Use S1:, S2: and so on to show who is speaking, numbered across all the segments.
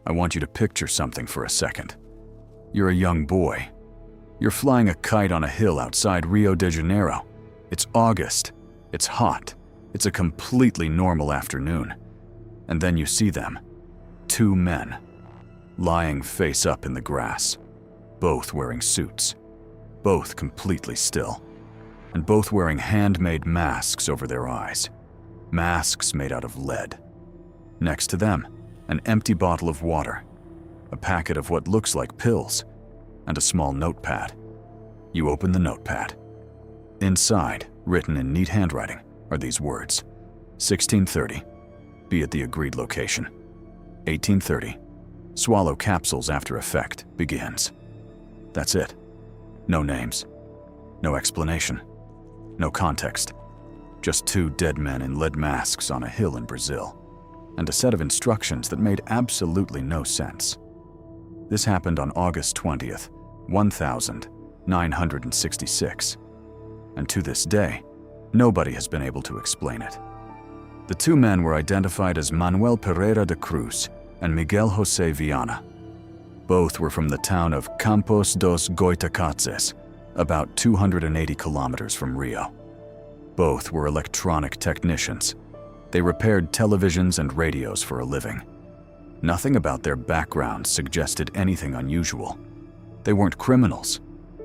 S1: I want you to picture something for a second. You're a young boy. You're flying a kite on a hill outside Rio de Janeiro. It's August. It's hot. It's a completely normal afternoon. And then you see them. 2 men. Lying face up in the grass. Both wearing suits. Both completely still. And both wearing handmade masks over their eyes. Masks made out of lead. Next to them, an empty bottle of water, a packet of what looks like pills, and a small notepad. You open the notepad. Inside, written in neat handwriting, are these words: 16:30, be at the agreed location. 18:30, swallow capsules after effect begins. That's it. No names. No explanation. No context. Just 2 dead men in lead masks on a hill in Brazil, and a set of instructions that made absolutely no sense. This happened on August 20th, 1966, and to this day, nobody has been able to explain it. The 2 men were identified as Manoel Pereira da Cruz and Miguel Jose Viana. Both were from the town of Campos dos Goitacazes, about 280 kilometers from Rio. Both were electronic technicians. They repaired televisions and radios for a living. Nothing about their backgrounds suggested anything unusual. They weren't criminals.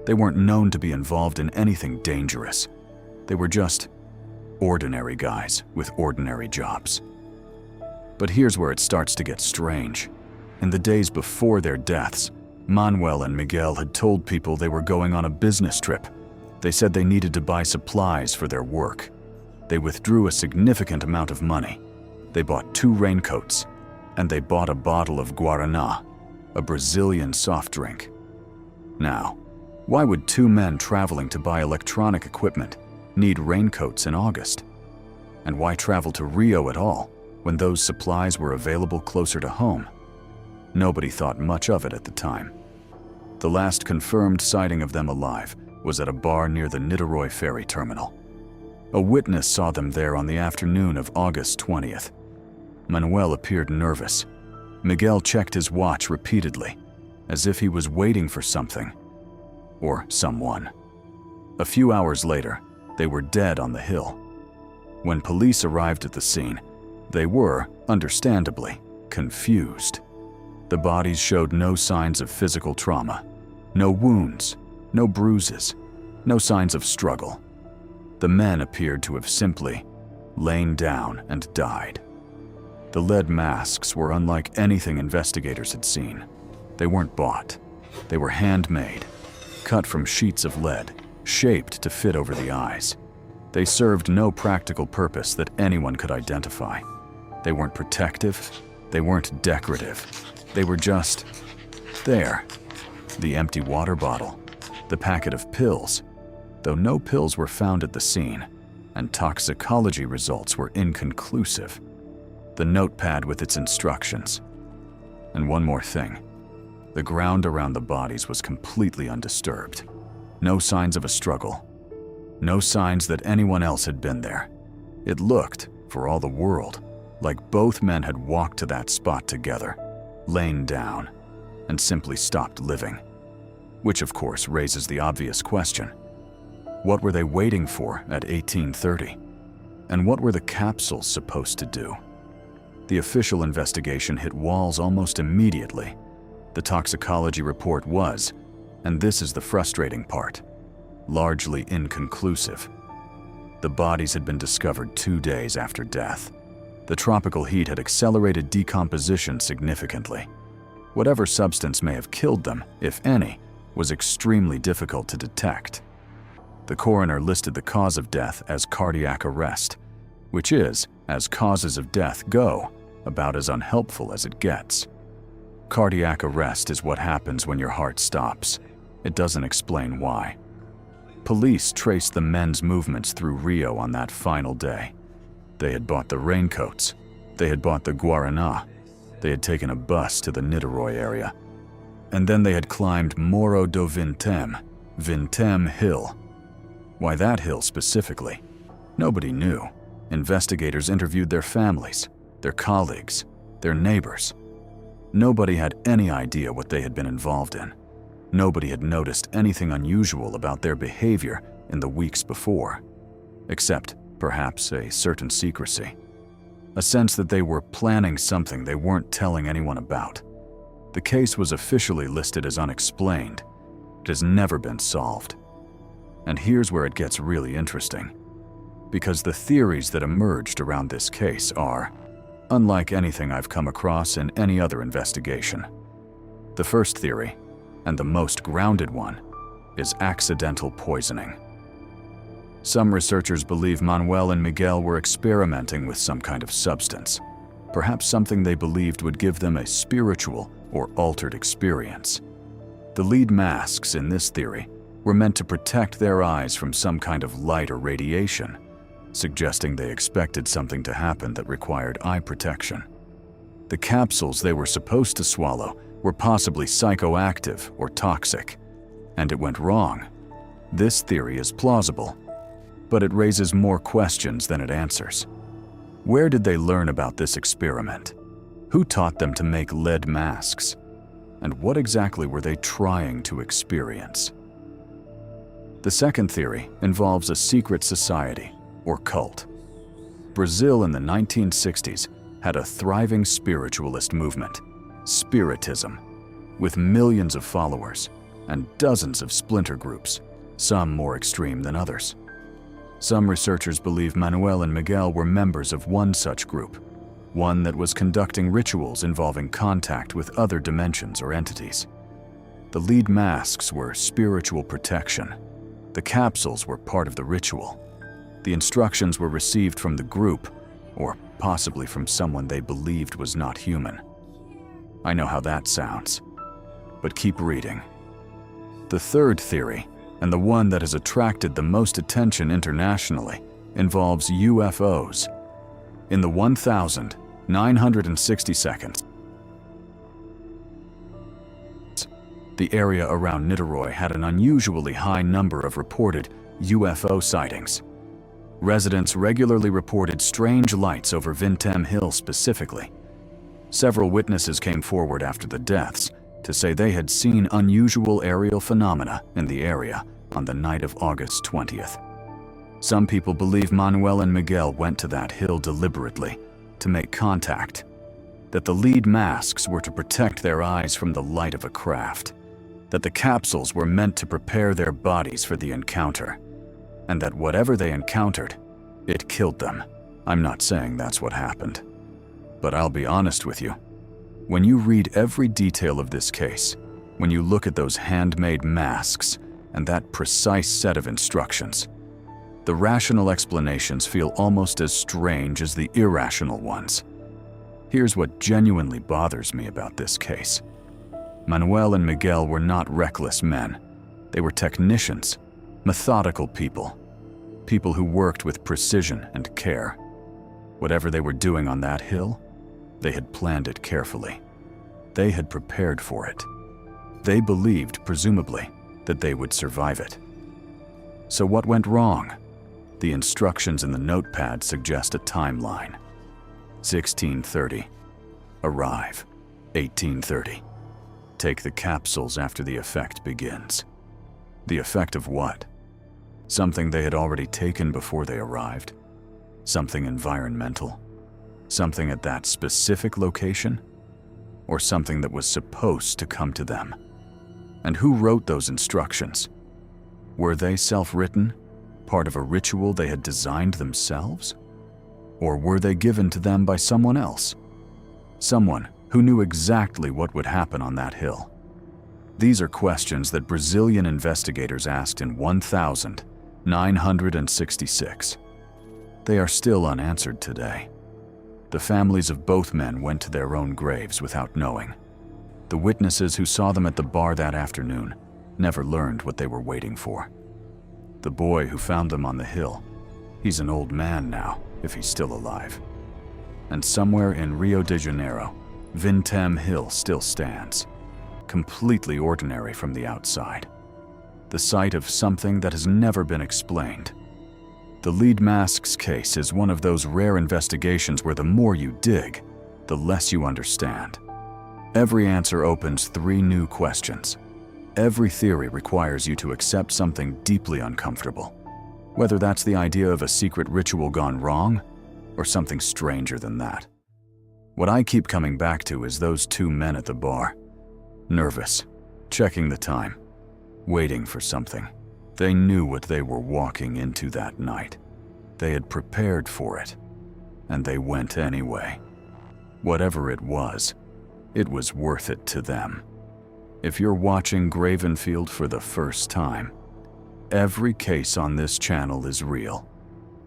S1: They weren't known to be involved in anything dangerous. They were just ordinary guys with ordinary jobs. But here's where it starts to get strange. In the days before their deaths, Manuel and Miguel had told people they were going on a business trip. They said they needed to buy supplies for their work. They withdrew a significant amount of money. They bought 2 raincoats, and they bought a bottle of Guaraná, a Brazilian soft drink. Now, why would 2 men traveling to buy electronic equipment need raincoats in August? And why travel to Rio at all when those supplies were available closer to home? Nobody thought much of it at the time. The last confirmed sighting of them alive was at a bar near the Niteroi ferry terminal. A witness saw them there on the afternoon of August 20th. Manuel appeared nervous. Miguel checked his watch repeatedly, as if he was waiting for something or someone. A few hours later, they were dead on the hill. When police arrived at the scene, they were, understandably, confused. The bodies showed no signs of physical trauma, no wounds, no bruises, no signs of struggle. The men appeared to have simply lain down and died. The lead masks were unlike anything investigators had seen. They weren't bought. They were handmade, cut from sheets of lead, shaped to fit over the eyes. They served no practical purpose that anyone could identify. They weren't protective. They weren't decorative. They were just there. The empty water bottle, the packet of pills, though no pills were found at the scene, and toxicology results were inconclusive. The notepad with its instructions. And one more thing. The ground around the bodies was completely undisturbed. No signs of a struggle. No signs that anyone else had been there. It looked, for all the world, like both men had walked to that spot together, lain down, and simply stopped living. Which of course raises the obvious question. What were they waiting for at 18:30? And what were the capsules supposed to do? The official investigation hit walls almost immediately. The toxicology report was, and this is the frustrating part, largely inconclusive. The bodies had been discovered 2 days after death. The tropical heat had accelerated decomposition significantly. Whatever substance may have killed them, if any, was extremely difficult to detect. The coroner listed the cause of death as cardiac arrest, which is, as causes of death go, about as unhelpful as it gets. Cardiac arrest is what happens when your heart stops. It doesn't explain why. Police traced the men's movements through Rio on that final day. They had bought the raincoats. They had bought the Guaraná. They had taken a bus to the Niterói area. And then they had climbed Morro do Vintém Hill. Why that hill specifically? Nobody knew. Investigators interviewed their families, their colleagues, their neighbors. Nobody had any idea what they had been involved in. Nobody had noticed anything unusual about their behavior in the weeks before, except perhaps a certain secrecy. A sense that they were planning something they weren't telling anyone about. The case was officially listed as unexplained. It has never been solved. And here's where it gets really interesting, because the theories that emerged around this case are unlike anything I've come across in any other investigation. The first theory, and the most grounded one, is accidental poisoning. Some researchers believe Manoel and Miguel were experimenting with some kind of substance, perhaps something they believed would give them a spiritual or altered experience. The lead masks in this theory were meant to protect their eyes from some kind of light or radiation, suggesting they expected something to happen that required eye protection. The capsules they were supposed to swallow were possibly psychoactive or toxic, and it went wrong. This theory is plausible, but it raises more questions than it answers. Where did they learn about this experiment? Who taught them to make lead masks? And what exactly were they trying to experience? The second theory involves a secret society or cult. Brazil in the 1960s had a thriving spiritualist movement, Spiritism, with millions of followers and dozens of splinter groups, some more extreme than others. Some researchers believe Manoel and Miguel were members of one such group, one that was conducting rituals involving contact with other dimensions or entities. The lead masks were spiritual protection. The capsules were part of the ritual. The instructions were received from the group, or possibly from someone they believed was not human. I know how that sounds, but keep reading. The third theory, and the one that has attracted the most attention internationally, involves UFOs. In the 1,960 seconds, the area around Niteroi had an unusually high number of reported UFO sightings. Residents regularly reported strange lights over Vintém Hill specifically. Several witnesses came forward after the deaths to say they had seen unusual aerial phenomena in the area on the night of August 20th. Some people believe Manoel and Miguel went to that hill deliberately to make contact, that the lead masks were to protect their eyes from the light of a craft, that the capsules were meant to prepare their bodies for the encounter, and that whatever they encountered, it killed them. I'm not saying that's what happened, but I'll be honest with you. When you read every detail of this case, when you look at those handmade masks and that precise set of instructions, the rational explanations feel almost as strange as the irrational ones. Here's what genuinely bothers me about this case. Manoel and Miguel were not reckless men. They were technicians, methodical people who worked with precision and care. Whatever they were doing on that hill, they had planned it carefully. They had prepared for it. They believed, presumably, that they would survive it. So what went wrong? The instructions in the notepad suggest a timeline. 1630. Arrive. 1830. Take the capsules after the effect begins. The effect of what? Something they had already taken before they arrived? Something environmental? Something at that specific location? Or something that was supposed to come to them? And who wrote those instructions? Were they self-written, part of a ritual they had designed themselves? Or were they given to them by someone else? Someone who knew exactly what would happen on that hill. These are questions that Brazilian investigators asked in 1966. They are still unanswered today. The families of both men went to their own graves without knowing. The witnesses who saw them at the bar that afternoon never learned what they were waiting for. The boy who found them on the hill, he's an old man now, if he's still alive. And somewhere in Rio de Janeiro, Vintém Hill still stands, completely ordinary from the outside. The site of something that has never been explained. The lead masks case is one of those rare investigations where the more you dig, the less you understand. Every answer opens 3 new questions. Every theory requires you to accept something deeply uncomfortable, whether that's the idea of a secret ritual gone wrong or something stranger than that. What I keep coming back to is those 2 men at the bar, nervous, checking the time, waiting for something. They knew what they were walking into that night. They had prepared for it, and they went anyway. Whatever it was worth it to them. If you're watching Gravenfield for the first time, every case on this channel is real.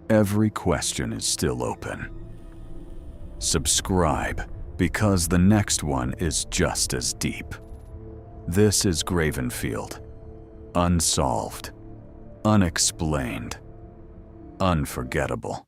S1: Every question is still open. Subscribe, because the next one is just as deep. This is Gravenfield. Unsolved. Unexplained. Unforgettable.